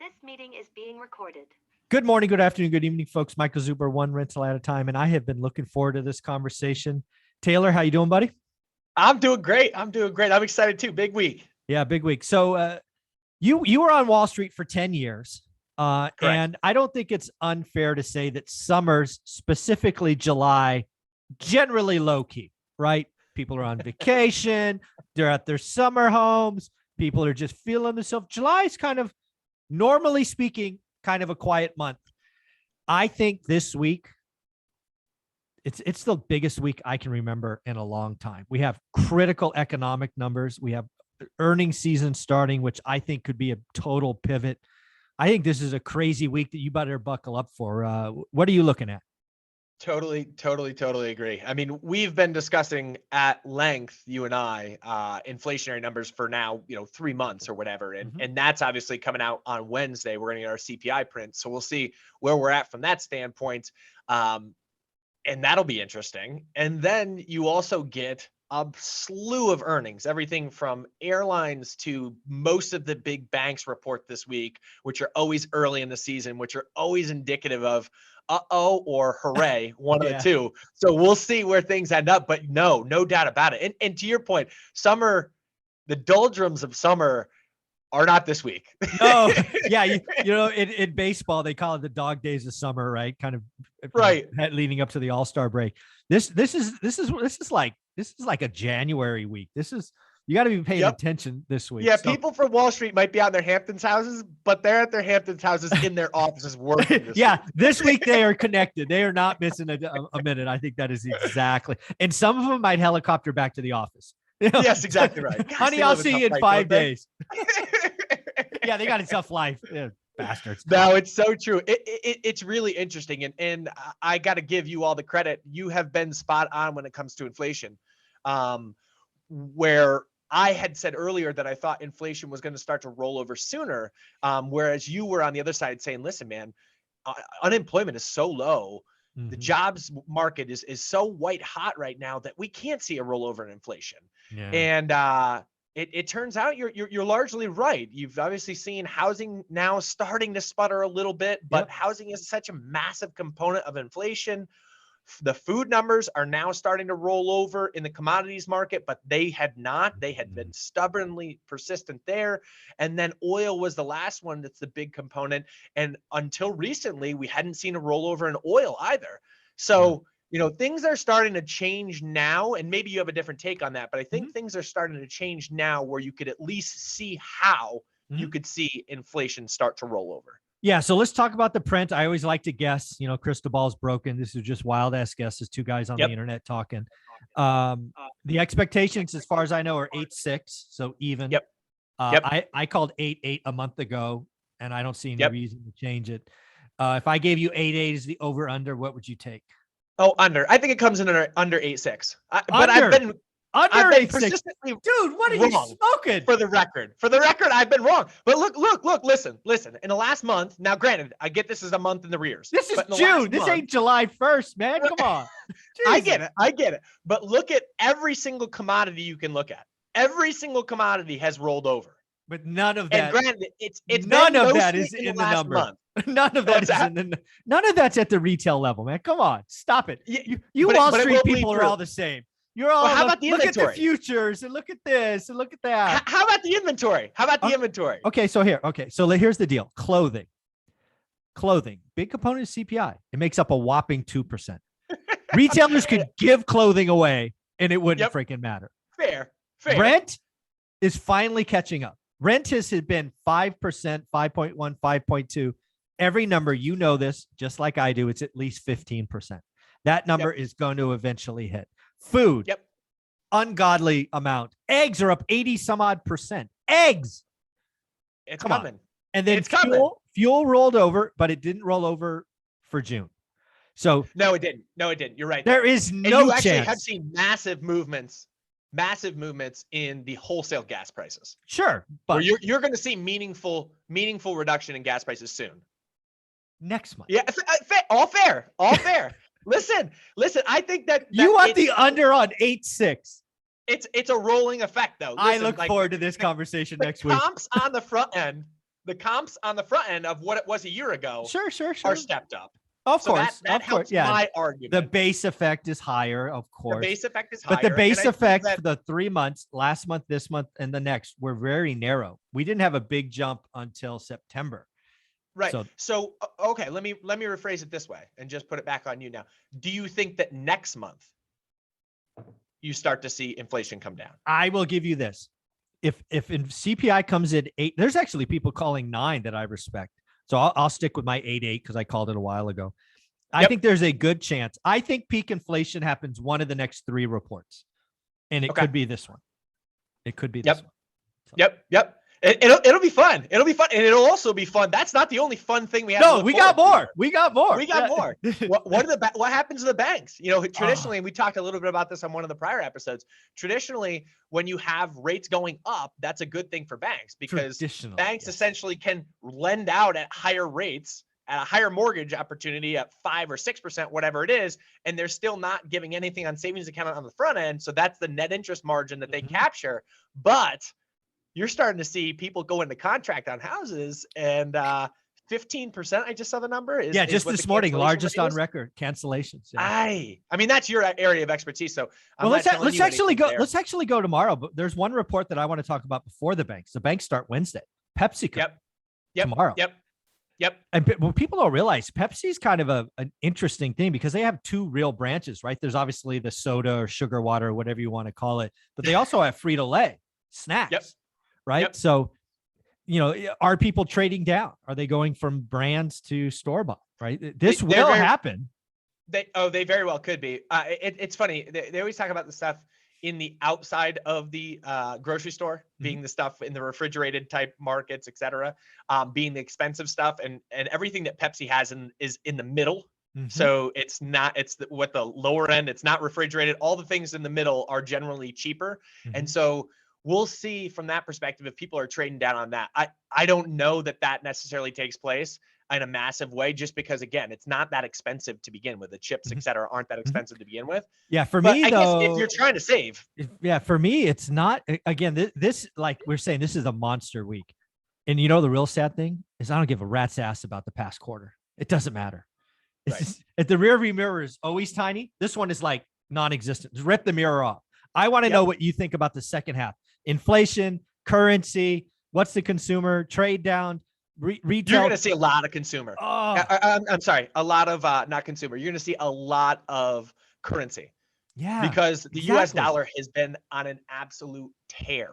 This meeting is being recorded. Good morning, good afternoon, good evening, folks. Michael Zuber, one rental at a time, and I have been looking forward to this conversation. Taylor, how you doing, buddy? I'm doing great. I'm excited too. Big week. Yeah, big week. So you were on Wall Street for 10 years, and I don't think it's unfair to say that summers, specifically July, generally low key, right? People are on vacation, they're at their summer homes, people are just feeling themselves. July is kind of, normally speaking, kind of a quiet month. I think this week, it's the biggest week I can remember in a long time. We have critical economic numbers. We have earnings season starting, which I think could be a total pivot. I think this is a crazy week that you better buckle up for. What are you looking at? Totally agree. I mean, we've been discussing at length, you and I, inflationary numbers for now, 3 months or whatever. And that's obviously coming out on Wednesday. We're going to get our CPI print. So we'll see where we're at from that standpoint. And that'll be interesting. And then you also get a slew of earnings, everything from airlines to most of the big banks report this week, which are always early in the season, which are always indicative of uh-oh or hooray, one of the two. So we'll see where things end up, but no doubt about it. And to your point, summer, the doldrums of summer are not this week. Oh, yeah. In baseball, they call it the dog days of summer, right? Kind of leading up to the All-Star break. This is like a January week. You got to be paying attention this week. Yeah, so people from Wall Street might be out in their Hamptons houses, but they're at their Hamptons houses in their offices working. This week they are connected. They are not missing a minute. I think that is exactly. And some of them might helicopter back to the office. Yes, exactly right. Gosh, honey, I'll see you in 5 days. Yeah, they got a tough life. Yeah, bastards. No, it's so true. It's really interesting. And I got to give you all the credit. You have been spot on when it comes to inflation. Where I had said earlier that I thought inflation was going to start to roll over sooner. Whereas you were on the other side saying, listen, man, unemployment is so low. The jobs market is so white hot right now that we can't see a rollover in inflation. Yeah. And it turns out you're largely right. You've obviously seen housing now starting to sputter a little bit, but housing is such a massive component of inflation. The food numbers are now starting to roll over in the commodities market, but they had not. They had been stubbornly persistent there. And then oil was the last one that's the big component. And until recently, we hadn't seen a rollover in oil either. So, things are starting to change now. And maybe you have a different take on that, but I think things are starting to change now where you could at least see how you could see inflation start to roll over. Yeah, so let's talk about the print. I always like to guess, crystal ball's broken. This is just wild ass guesses. Two guys on the internet talking. The expectations, as far as I know, are 8.6, so even. I called 8.8 a month ago, and I don't see any reason to change it. If I gave you 8.8 as the over under, what would you take? Oh, under. I think it comes in under 8.6. But I've been under 8.6. Dude, what are you smoking? For the record, I've been wrong. But look, listen. In the last month, now granted, I get this is a month in the rears. This is June. This ain't July 1st, man. Come on. I get it. But look at every single commodity you can look at. Every single commodity has rolled over. But none of that. And granted, it's none of that is in the number. Month. None of that none of that's at the retail level, man. Come on, stop it. You Wall Street people are all the same. You're all. How about the inventory? Look at the futures and look at this and look at that. How about the inventory? Inventory? Okay, so here's the deal. Clothing, big component of CPI. It makes up a whopping 2%. Retailers could give clothing away and it wouldn't freaking matter. Fair. Rent is finally catching up. Rent has been 5%, 5.1, 5.2. Every number, this, just like I do, it's at least 15%. That number is going to eventually hit. Food, ungodly amount. Eggs are up 80 some odd percent. Eggs. It's coming. And then fuel rolled over, but it didn't roll over for June. So no, it didn't. You're right. There is no chance. You actually have seen massive movements in the wholesale gas prices. Sure. But you're going to see meaningful reduction in gas prices soon. Next month. Yeah. All fair. Listen, I think that you want the under on 8.6. It's a rolling effect though. Listen, I look forward to this conversation next week. Comps on the front end the comps on the front end of what it was a year ago Sure. are stepped up. Of So course. that helps my argument. The base effect is higher, of course. The base effect is higher. But the base and I think effect that- for the 3 months, last month, this month, and the next, were very narrow. We didn't have a big jump until September. Right. So okay, let me rephrase it this way and just put it back on you now. Do you think that next month you start to see inflation come down? I will give you this. If CPI comes in 8, there's actually people calling 9 that I respect. So I'll stick with my 8.8 because I called it a while ago. I think there's a good chance. I think peak inflation happens one of the next 3 reports, and it could be this one. It could be this one. So. Yep. It'll be fun. It'll be fun, and it'll also be fun. That's not the only fun thing we have. No, we got more. We got more. What happens to the banks? You know, traditionally, and we talked a little bit about this on one of the prior episodes. Traditionally, when you have rates going up, that's a good thing for banks because banks essentially can lend out at higher rates, at a higher mortgage opportunity at 5 or 6%, whatever it is, and they're still not giving anything on savings account on the front end. So that's the net interest margin that they capture. But you're starting to see people go into contract on houses, and 15%. I just saw the number. Just this morning, largest on record cancellations. Yeah. I mean, that's your area of expertise. So let's actually go tomorrow. But there's one report that I want to talk about before the banks. The banks start Wednesday. Pepsico. Tomorrow. Yep. And what people don't realize, Pepsi's kind of an interesting thing because they have 2 real branches, right? There's obviously the soda or sugar water, or whatever you want to call it, but they also have Frito-Lay snacks, right? Yep. So, you know, are people trading down? Are they going from brands to store-bought, right? This will happen. They very well could be. It's funny. They always talk about the stuff in the outside of the grocery store, being the stuff in the refrigerated type markets, et cetera, being the expensive stuff, and everything that Pepsi has is in the middle. So it's what the lower end, it's not refrigerated. All the things in the middle are generally cheaper. And so we'll see from that perspective if people are trading down on that. I don't know that necessarily takes place in a massive way, just because, again, it's not that expensive to begin with. The chips, et cetera, aren't that expensive to begin with. Yeah, for me, I though, guess if you're trying to save. For me, it's not. Again, this, like we're saying, this is a monster week. And you know, the real sad thing is I don't give a rat's ass about the past quarter. It doesn't matter. It's just, if the rearview mirror is always tiny, this one is like non-existent. Just rip the mirror off. I want to know what you think about the second half. Inflation, currency, what's the consumer, trade down, retail. You're going to see a lot of consumer. I'm sorry, a lot of not consumer. You're going to see a lot of currency. Yeah, because the U.S. dollar has been on an absolute tear.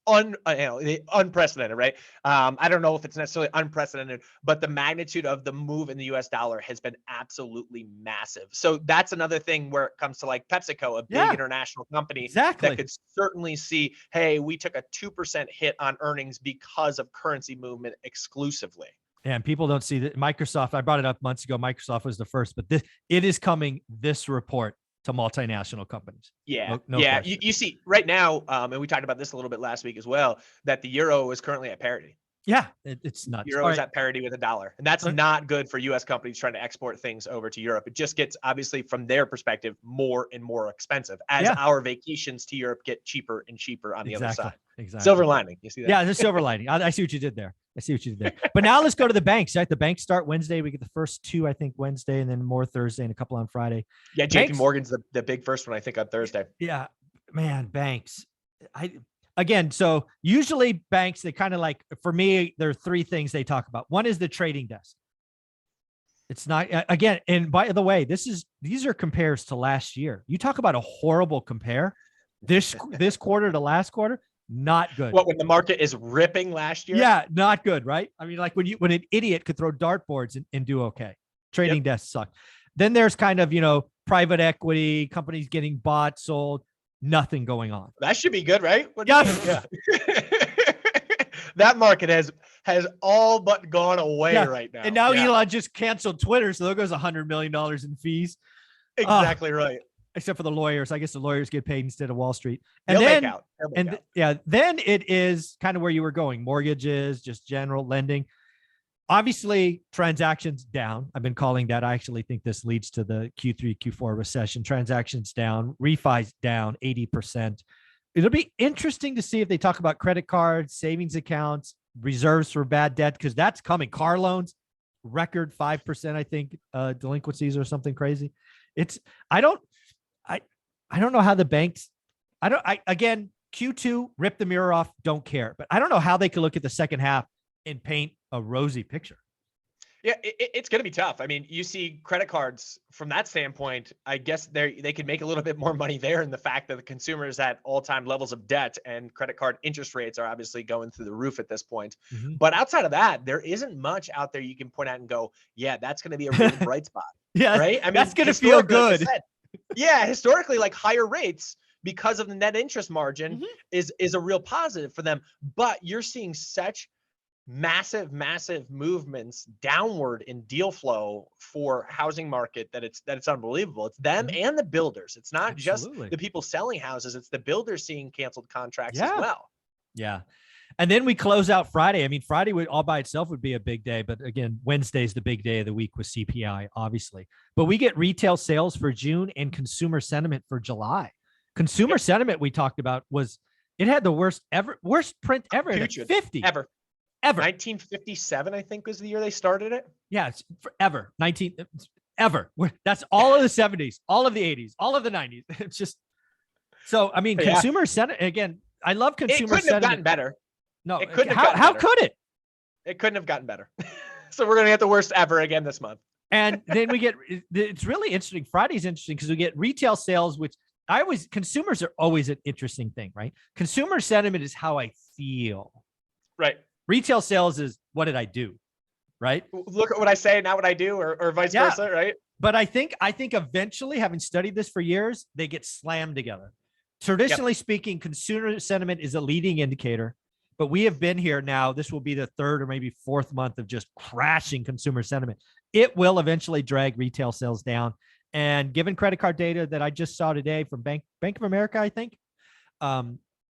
Unprecedented, right? I don't know if it's necessarily unprecedented, but the magnitude of the move in the U.S. dollar has been absolutely massive. So that's another thing where it comes to like PepsiCo, a big international company that could certainly see, hey, we took a 2% hit on earnings because of currency movement exclusively. And people don't see that. Microsoft, I brought it up months ago. Microsoft was the first, but it is coming, this report, to multinational companies. No you see right now, and we talked about this a little bit last week as well, that the euro is currently at parity. Yeah, it's nuts. Euro is at parity with $1, and that's not good for U.S. companies trying to export things over to Europe. It just gets, obviously, from their perspective, more and more expensive as our vacations to Europe get cheaper and cheaper on the other side. Exactly. Silver lining. You see that? Yeah, there's silver lining. I see what you did there. But now let's go to the banks, right? The banks start Wednesday. We get the first 2, I think, Wednesday, and then more Thursday and a couple on Friday. Yeah, JP Morgan's the big first one, I think, on Thursday. Yeah, man, banks. So usually banks, they kind of like, for me, there are 3 things they talk about. One is the trading desk. It's not, again, and by the way, these are compares to last year. You talk about a horrible compare. This quarter to last quarter, not good. What, when the market is ripping last year? Yeah, not good, right? I mean, like when an idiot could throw dartboards and do okay. Trading desks suck. Then there's kind of, private equity, companies getting bought, sold, nothing going on. That should be good, right? Yeah. That market has all but gone away right now. And now Elon just canceled Twitter, so there goes $100 million in fees. Exactly right. Except for the lawyers. I guess the lawyers get paid instead of Wall Street. And then it is kind of where you were going. Mortgages, just general lending. Obviously, transactions down. I've been calling that. I actually think this leads to the Q3, Q4 recession. Transactions down, refis down 80%. It'll be interesting to see if they talk about credit cards, savings accounts, reserves for bad debt, because that's coming. Car loans, record 5%, I think, delinquencies or something crazy. I don't know how the banks, again, Q2, rip the mirror off, don't care. But I don't know how they could look at the second half and paint a rosy picture. Yeah, it's going to be tough. I mean, you see credit cards from that standpoint. I guess they could make a little bit more money there in the fact that the consumer is at all-time levels of debt, and credit card interest rates are obviously going through the roof at this point. Mm-hmm. But outside of that, there isn't much out there you can point at and go, yeah, that's going to be a really bright spot. Yeah, right. I mean, that's going to feel good. Like yeah, historically, like higher rates because of the net interest margin is a real positive for them. But you're seeing such massive movements downward in deal flow for housing market that it's unbelievable. It's them and the builders. It's not just the people selling houses, it's the builders seeing canceled contracts as well. Yeah. And then we close out Friday. I mean, Friday would all by itself would be a big day, but again, Wednesday's the big day of the week with CPI, obviously. But we get retail sales for June and consumer sentiment for July. Consumer sentiment we talked about it had the worst print ever in 50 ever. 1957, I think, was the year they started it. Yeah, it's forever. Ever. That's all of the 70s, all of the 80s, all of the 90s. It's just so. I mean, consumer sentiment again. I love consumer sentiment. It couldn't have gotten better. No, it couldn't. How could it? It couldn't have gotten better. So we're gonna get the worst ever again this month. And then we get. It's really interesting. Friday's interesting because we get retail sales, which consumers are always an interesting thing, right? Consumer sentiment is how I feel. Right. Retail sales is what did I do, right? Look at what I say, not what I do, or vice versa, right? But I think eventually, having studied this for years, they get slammed together. Traditionally speaking, consumer sentiment is a leading indicator, but we have been here now. This will be the third or maybe fourth month of just crashing consumer sentiment. It will eventually drag retail sales down. And given credit card data that I just saw today from Bank of America, I think,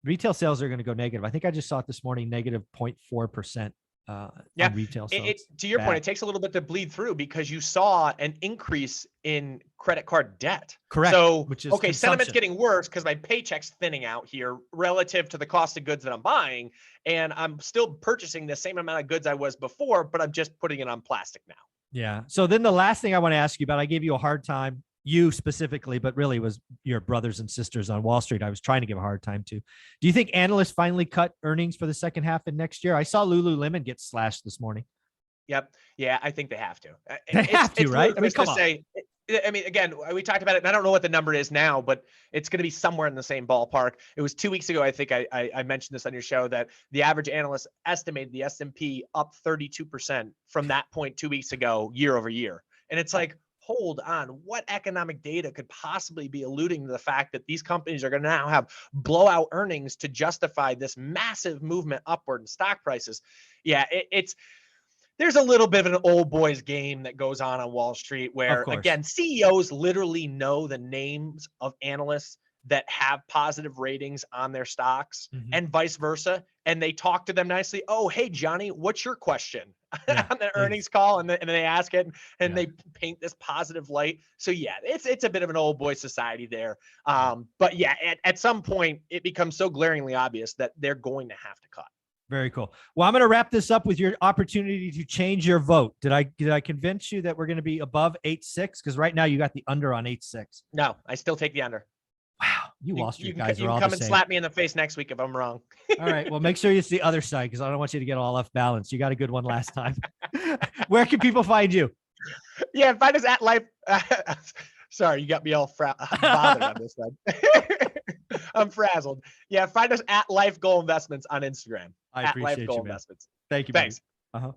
retail sales are going to go negative. I think I just saw it this morning, negative 0.4% on retail sales. To your point, it takes a little bit to bleed through because you saw an increase in credit card debt. Correct. So, sentiment's getting worse because my paycheck's thinning out here relative to the cost of goods that I'm buying. And I'm still purchasing the same amount of goods I was before, but I'm just putting it on plastic now. Yeah. So then the last thing I want to ask you about, I gave you a hard time. You specifically, but really was your brothers and sisters on Wall Street I was trying to give a hard time to. Do you think analysts finally cut earnings for the second half of next year? I saw Lululemon get slashed this morning. Yep. Yeah, I think they have to. They have to, right? I mean, come on. Again, we talked about it, and I don't know what the number is now, but it's going to be somewhere in the same ballpark. It was 2 weeks ago, I think I mentioned this on your show, that the average analyst estimated the S&P up 32% from that point 2 weeks ago, year over year. And it's like, hold on, what economic data could possibly be alluding to the fact that these companies are going to now have blowout earnings to justify this massive movement upward in stock prices? Yeah, there's a little bit of an old boys game that goes on Wall Street where, again, CEOs literally know the names of analysts that have positive ratings on their stocks and vice versa. And they talk to them nicely. Oh, hey, Johnny, what's your question on the earnings call? And then they ask it and they paint this positive light. So yeah, it's a bit of an old boy society there. But yeah, at some point it becomes so glaringly obvious that they're going to have to cut. Very cool. Well, I'm going to wrap this up with your opportunity to change your vote. Did I convince you that we're going to be above 8.6? Because right now you got the under on 8.6. No, I still take the under. Wow, you Wall Street guys are all the same. You can come and slap me in the face next week if I'm wrong. All right, well, make sure you see the other side because I don't want you to get all off balance. You got a good one last time. Where can people find you? Yeah, find us at Life. Sorry, you got me all bothered on this one. I'm frazzled. Yeah, find us at Life Goal Investments on Instagram. I appreciate you, man. Investments. Thank you. Thanks. Uh-huh.